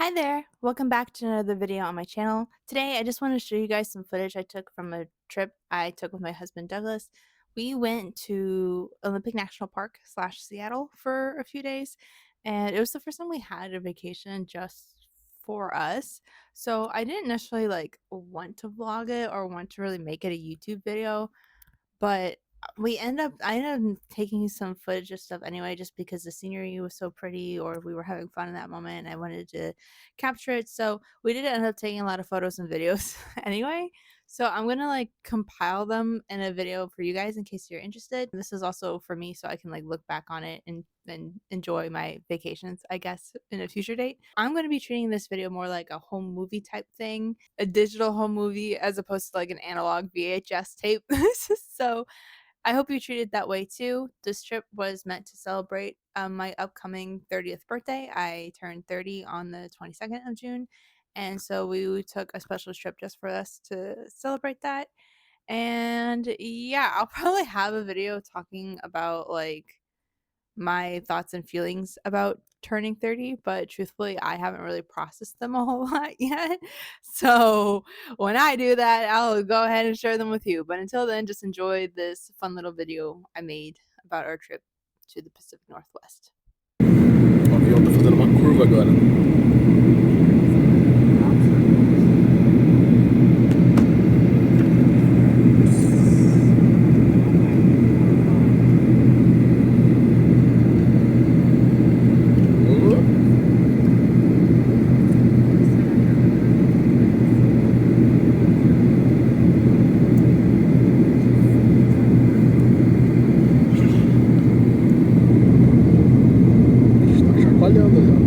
Hi there! Welcome back to another video on my channel. Today I just want to show you guys some footage I took from a trip I took with my husband Douglas. We went to Olympic National Park / Seattle for a few days, and it was the first time we had a vacation just for us. So I didn't necessarily want to vlog it or want to really make it a YouTube video, but I ended up taking some footage of stuff anyway, just because the scenery was so pretty, or we were having fun in that moment, and I wanted to capture it. So we did end up taking a lot of photos and videos anyway. So I'm gonna compile them in a video for you guys in case you're interested. This is also for me, so I can look back on it and enjoy my vacations, I guess, in a future date. I'm gonna be treating this video more like a home movie type thing, a digital home movie, as opposed to an analog VHS tape. So I hope you treat it that way too. This trip was meant to celebrate my upcoming 30th birthday. I turned 30 on the 22nd of June. And so we took a special trip just for us to celebrate that. And yeah, I'll probably have a video talking about my thoughts and feelings about turning 30, but truthfully, I haven't really processed them a whole lot yet. So when I do that, I'll go ahead and share them with you. But until then, just enjoy this fun little video I made about our trip to the Pacific Northwest. Ok, eu tô fazendo uma curva agora. Está chacoalhando ali, ó.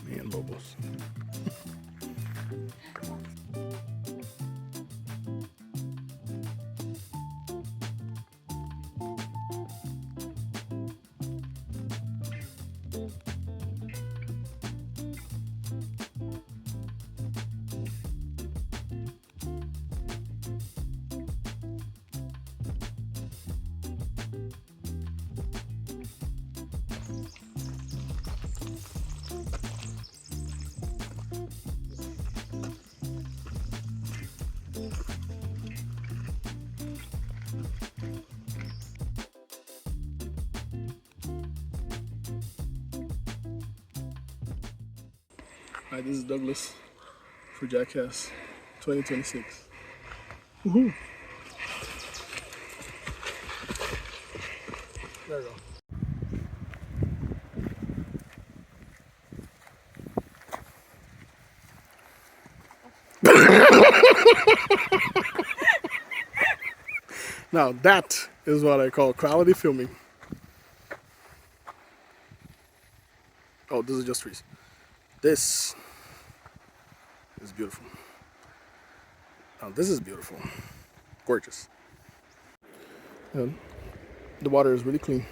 Man, lobos. Hi, this is Douglas for Jackass 2026. Woohoo! There we go. Now that is what I call quality filming. Oh, this is just trees. This is beautiful. Now this is beautiful. Gorgeous. And the water is really clean.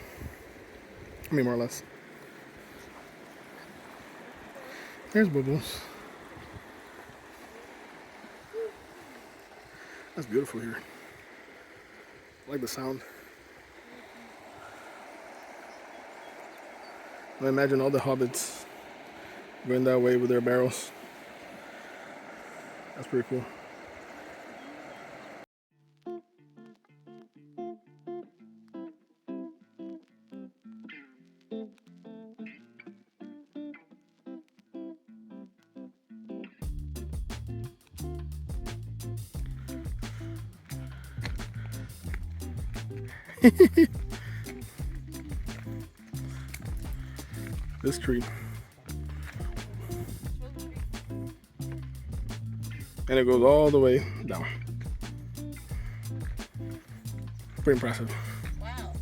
I mean, more or less. There's bubbles. That's beautiful here. I like the sound. I imagine all the hobbits going that way with their barrels. That's pretty cool. This tree. And it goes all the way down. Pretty impressive. Wow.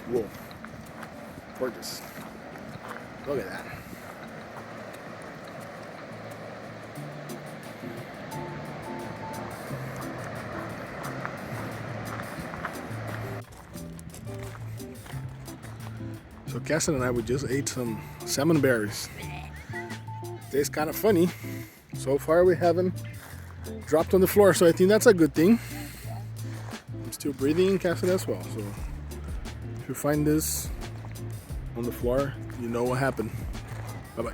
Whoa. Gorgeous. Look at that. So Cassie and I, we just ate some salmon berries. Tastes kind of funny. So far we haven't dropped on the floor, so I think that's a good thing. I'm still breathing, Cassie as well. So if you find this on the floor, you know what happened. Bye-bye.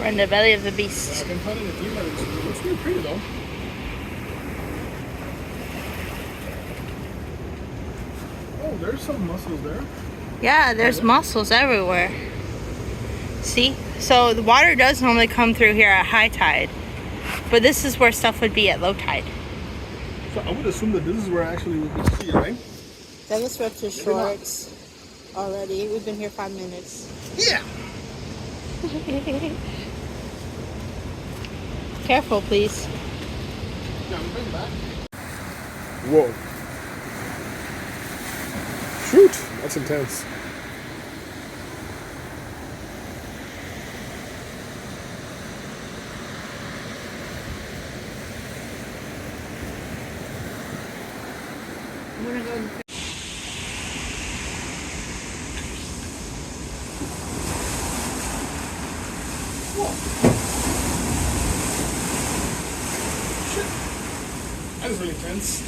We're in the belly of the beast. I've been finding the team, but it looks pretty pretty though. Oh, there's some mussels there. Yeah, there's mussels everywhere. See? So the water does normally come through here at high tide. But this is where stuff would be at low tide. So I would assume that this is where actually we could see it, right? Douglas ripped his shorts already. We've been here 5 minutes. Yeah. Careful, please. Yeah, I'm going back. Whoa. Shoot, that's intense. I'm gonna go. That is really intense.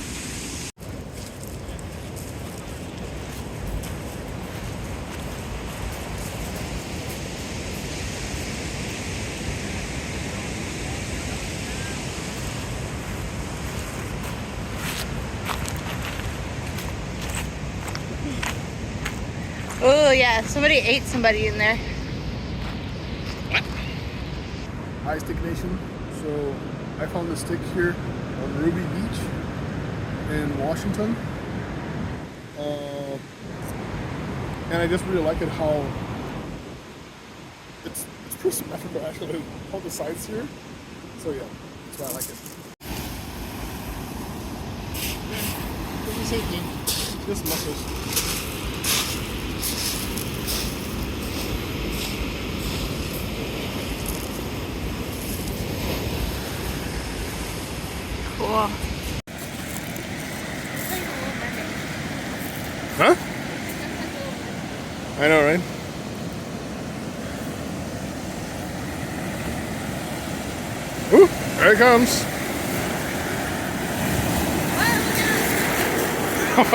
Oh yeah, somebody ate somebody in there. Hi, Stick Nation. So I found a stick here on Ruby Beach in Washington. And I just really like it how it's pretty symmetrical actually, all the sides here. So yeah, that's why I like it. What did you say, Jen? Just mussels. Cool. Huh? I know, right? Ooh, there it comes. Touch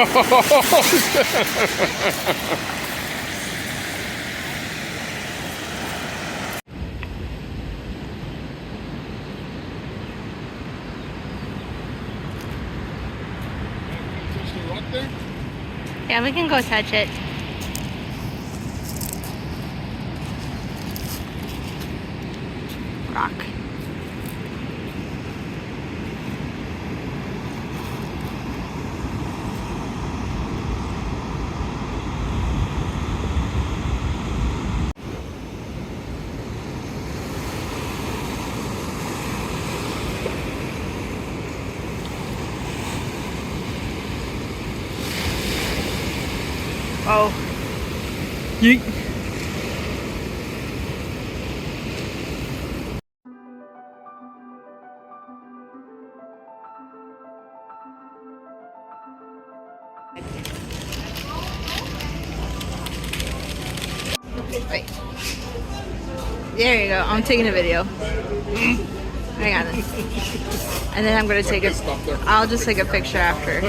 the rock there? Yeah, we can go touch it. Rock. Oh. Yeet. Wait. There you go. I'm taking a video. Hang on. And then I'm gonna take a. I'll just take a picture after.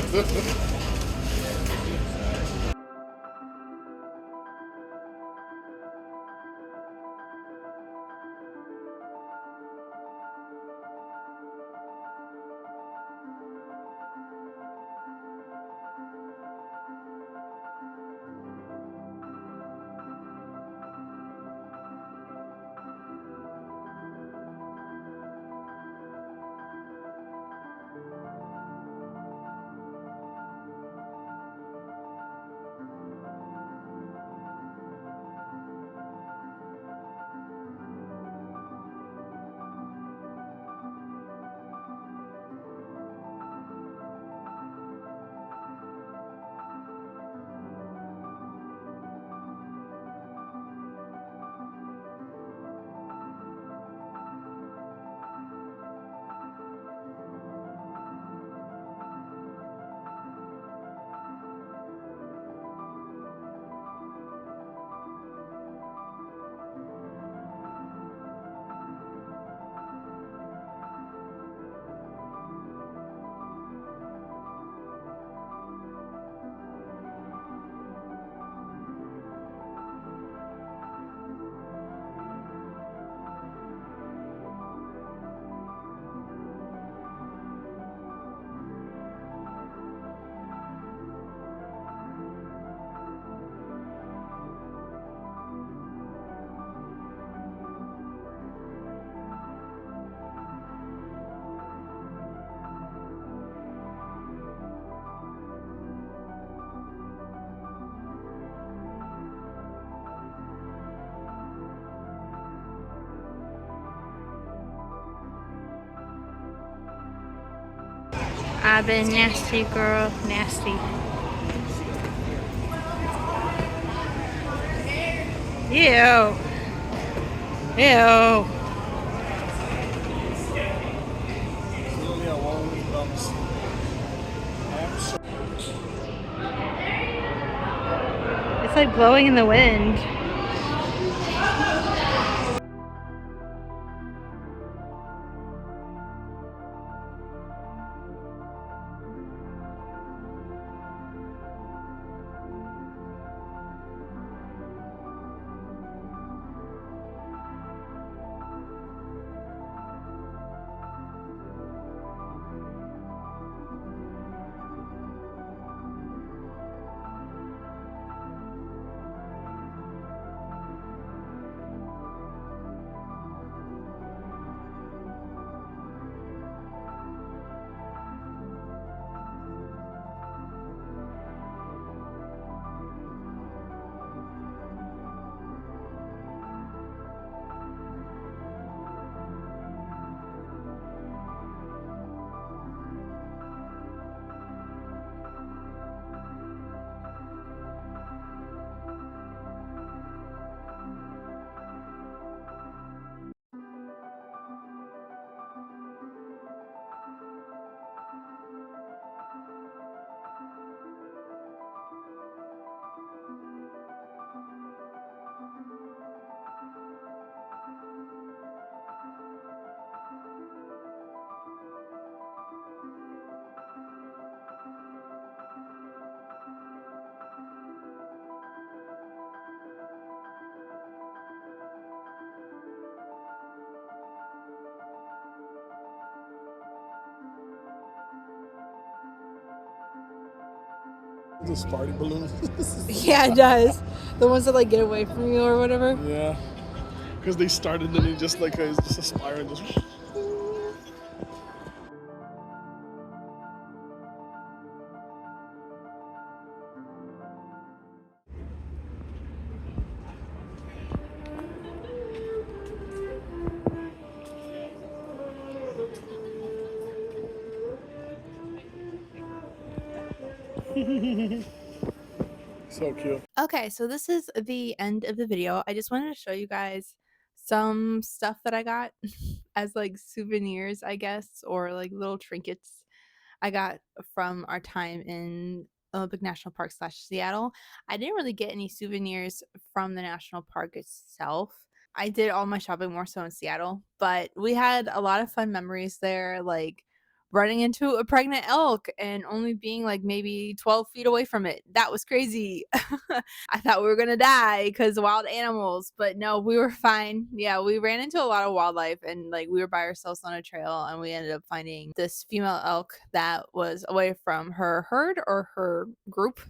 I've been nasty, girl. Nasty. Ew. Ew. It's like blowing in the wind. Those party balloons. Yeah, it does. The ones that like get away from you or whatever. Yeah, because they started and it just like it's just a spiral, just. So cute. Okay, so this is the end of the video. I just wanted to show you guys some stuff that I got as like souvenirs, I guess, or like little trinkets I got from our time in Olympic National Park slash Seattle. I didn't really get any souvenirs from the national park itself. I did all my shopping more so in Seattle, but we had a lot of fun memories there, like running into a pregnant elk and only being like maybe 12 feet away from it. That was crazy. I thought we were gonna die because wild animals, but no, we were fine. Yeah, we ran into a lot of wildlife and like we were by ourselves on a trail and we ended up finding this female elk that was away from her herd or her group.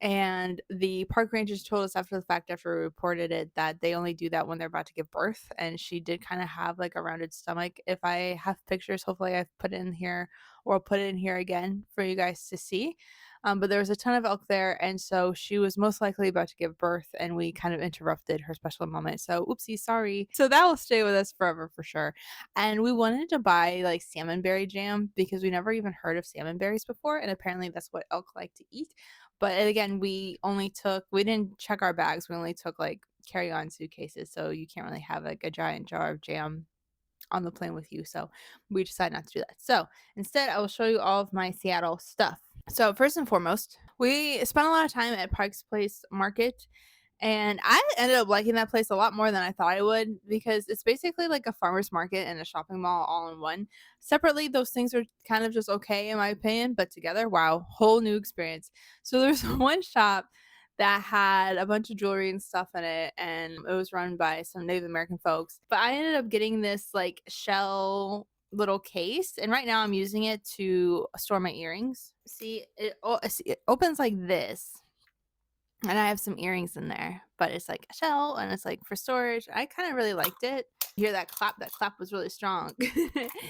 And the park rangers told us after the fact, after we reported it, that they only do that when they're about to give birth. And she did kind of have like a rounded stomach. If I have pictures, hopefully I've put it in here or I'll put it in here again for you guys to see. But there was a ton of elk there. And so she was most likely about to give birth and we kind of interrupted her special moment. So, oopsie, sorry. So that will stay with us forever for sure. And we wanted to buy like salmonberry jam because we never even heard of salmonberries before. And apparently that's what elk like to eat. But again, we didn't check our bags. We only took like carry-on suitcases, so you can't really have like a giant jar of jam on the plane with you. So we decided not to do that. So instead, I will show you all of my Seattle stuff. So first and foremost, we spent a lot of time at Parks Place Market and I ended up liking that place a lot more than I thought I would because it's basically like a farmer's market and a shopping mall all in one. Separately, those things are kind of just okay in my opinion, but together, wow, whole new experience. So there's one shop that had a bunch of jewelry and stuff in it and it was run by some Native American folks. But I ended up getting this like shell little case and right now I'm using it to store my earrings. See, it opens like this and I have some earrings in there, but it's like a shell and it's like for storage. I kind of really liked it. You hear that clap? That clap was really strong.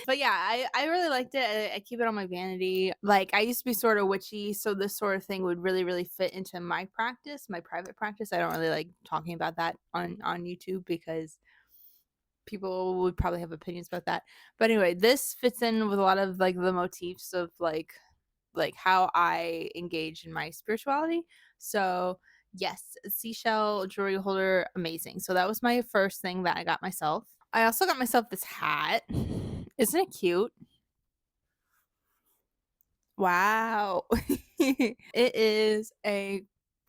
But yeah, I really liked it. I keep it on my vanity. Like I used to be sort of witchy, so this sort of thing would really, really fit into my practice, my private practice. I don't really like talking about that on YouTube because people would probably have opinions about that. But anyway, this fits in with a lot of like the motifs of like how I engage in my spirituality. So, yes, seashell jewelry holder, amazing. So that was my first thing that I got myself. I also got myself this hat. Isn't it cute? Wow. It is a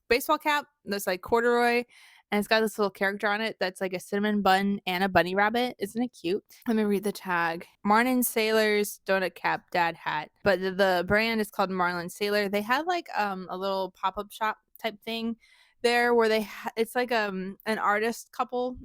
baseball cap that's like corduroy and it's got this little character on it that's like a cinnamon bun and a bunny rabbit. Isn't it cute? Let me read the tag. Marlin Sailor's donut cap dad hat. But the brand is called Marlin Sailor. They had like a little pop-up shop type thing there where it's like an artist couple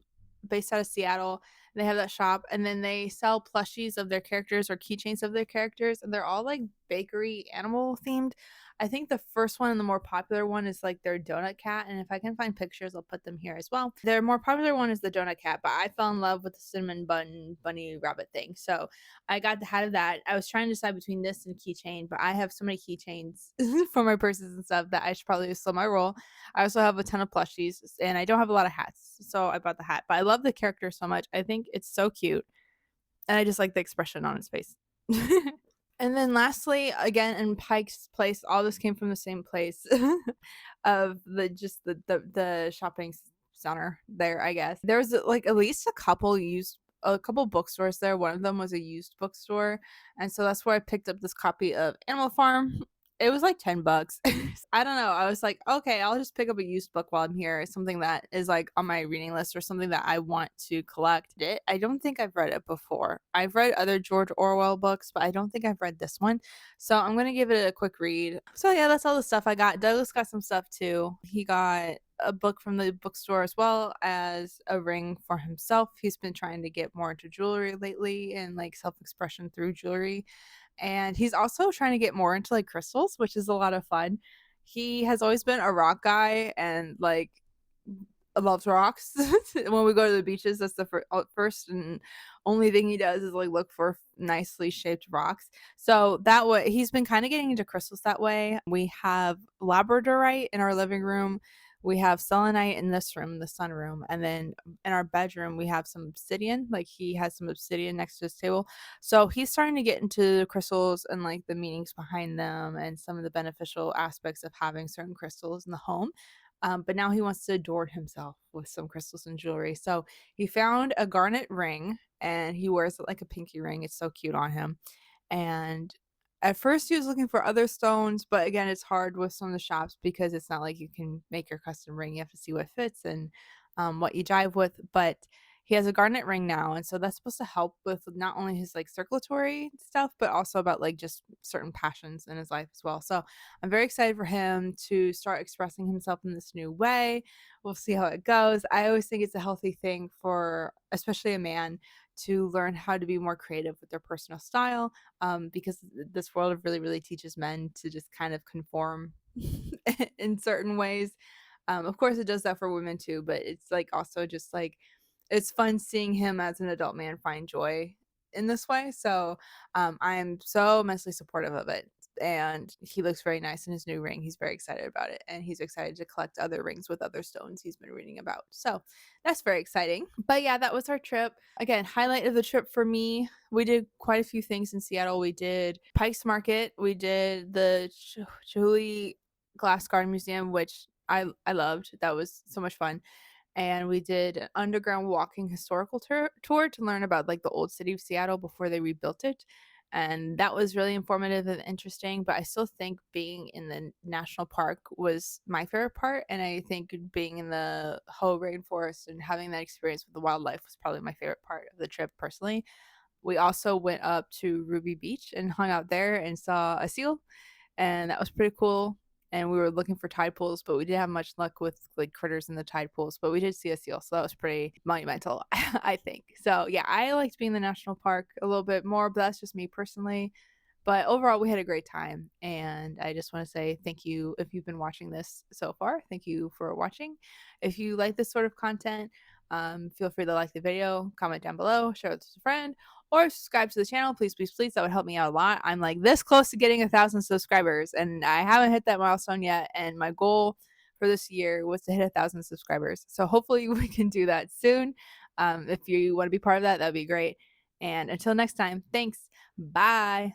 based out of Seattle. They have that shop and then they sell plushies of their characters or keychains of their characters and they're all like bakery animal themed. I think the first one and the more popular one is like their donut cat. And if I can find pictures, I'll put them here as well. Their more popular one is the donut cat, but I fell in love with the cinnamon bun bunny rabbit thing. So I got the hat of that. I was trying to decide between this and keychain, but I have so many keychains for my purses and stuff that I should probably slow my roll. I also have a ton of plushies and I don't have a lot of hats. So I bought the hat, but I love the character so much. I think it's so cute. And I just like the expression on his face. And then lastly, again in Pike's Place, all this came from the same place of the shopping center there, I guess. There was like at least a couple bookstores there. One of them was a used bookstore. And so that's where I picked up this copy of Animal Farm. It was like $10. I don't know. I was like, okay, I'll just pick up a used book while I'm here. Something that is like on my reading list or something that I want to collect. I don't think I've read it before. I've read other George Orwell books, but I don't think I've read this one. So I'm going to give it a quick read. So yeah, that's all the stuff I got. Douglas got some stuff too. He got a book from the bookstore as well as a ring for himself. He's been trying to get more into jewelry lately and like self-expression through jewelry. And he's also trying to get more into like crystals, which is a lot of fun. He has always been a rock guy and like loves rocks. When we go to the beaches, that's the first and only thing he does is like look for nicely shaped rocks. So that way, he's been kind of getting into crystals that way. We have labradorite in our living room. We have selenite in this room, the sunroom, and then in our bedroom we have some obsidian. Like he has some obsidian next to his table. So he's starting to get into the crystals and like the meanings behind them and some of the beneficial aspects of having certain crystals in the home. But now he wants to adorn himself with some crystals and jewelry. So he found a garnet ring and he wears it like a pinky ring. It's so cute on him. And at first he was looking for other stones, but again, it's hard with some of the shops because it's not like you can make your custom ring. You have to see what fits and what you jive with. But he has a garnet ring now, and so that's supposed to help with not only his like circulatory stuff, but also about like just certain passions in his life as well. So I'm very excited for him to start expressing himself in this new way. We'll see how it goes. I always think it's a healthy thing for, especially a man, to learn how to be more creative with their personal style, because this world really, really teaches men to just kind of conform in certain ways. Of course, it does that for women too, but it's like also just like it's fun seeing him as an adult man find joy in this way. So I'm so immensely supportive of it. And he looks very nice in his new ring. He's very excited about it. And he's excited to collect other rings with other stones he's been reading about. So that's very exciting. But yeah, that was our trip. Again, highlight of the trip for me, we did quite a few things in Seattle. We did Pike's Market, we did the Chihuly Glass Garden Museum, which I loved. That was so much fun. And we did an underground walking historical tour to learn about like the old city of Seattle before they rebuilt it. And that was really informative and interesting. But I still think being in the national park was my favorite part. And I think being in the Hoh rainforest and having that experience with the wildlife was probably my favorite part of the trip personally. We also went up to Ruby Beach and hung out there and saw a seal, and that was pretty cool. And we were looking for tide pools, but we didn't have much luck with like critters in the tide pools. But we did see a seal, so that was pretty monumental, I think. So yeah, I liked being in the national park a little bit more, but that's just me personally. But overall, we had a great time. And I just want to say thank you if you've been watching this so far. Thank you for watching. If you like this sort of content, feel free to like the video, comment down below, share it with a friend, or subscribe to the channel. Please, please, please. That would help me out a lot. I'm like this close to getting 1,000 subscribers, and I haven't hit that milestone yet. And my goal for this year was to hit 1,000 subscribers. So hopefully we can do that soon. If you want to be part of that, that'd be great. And until next time, thanks. Bye.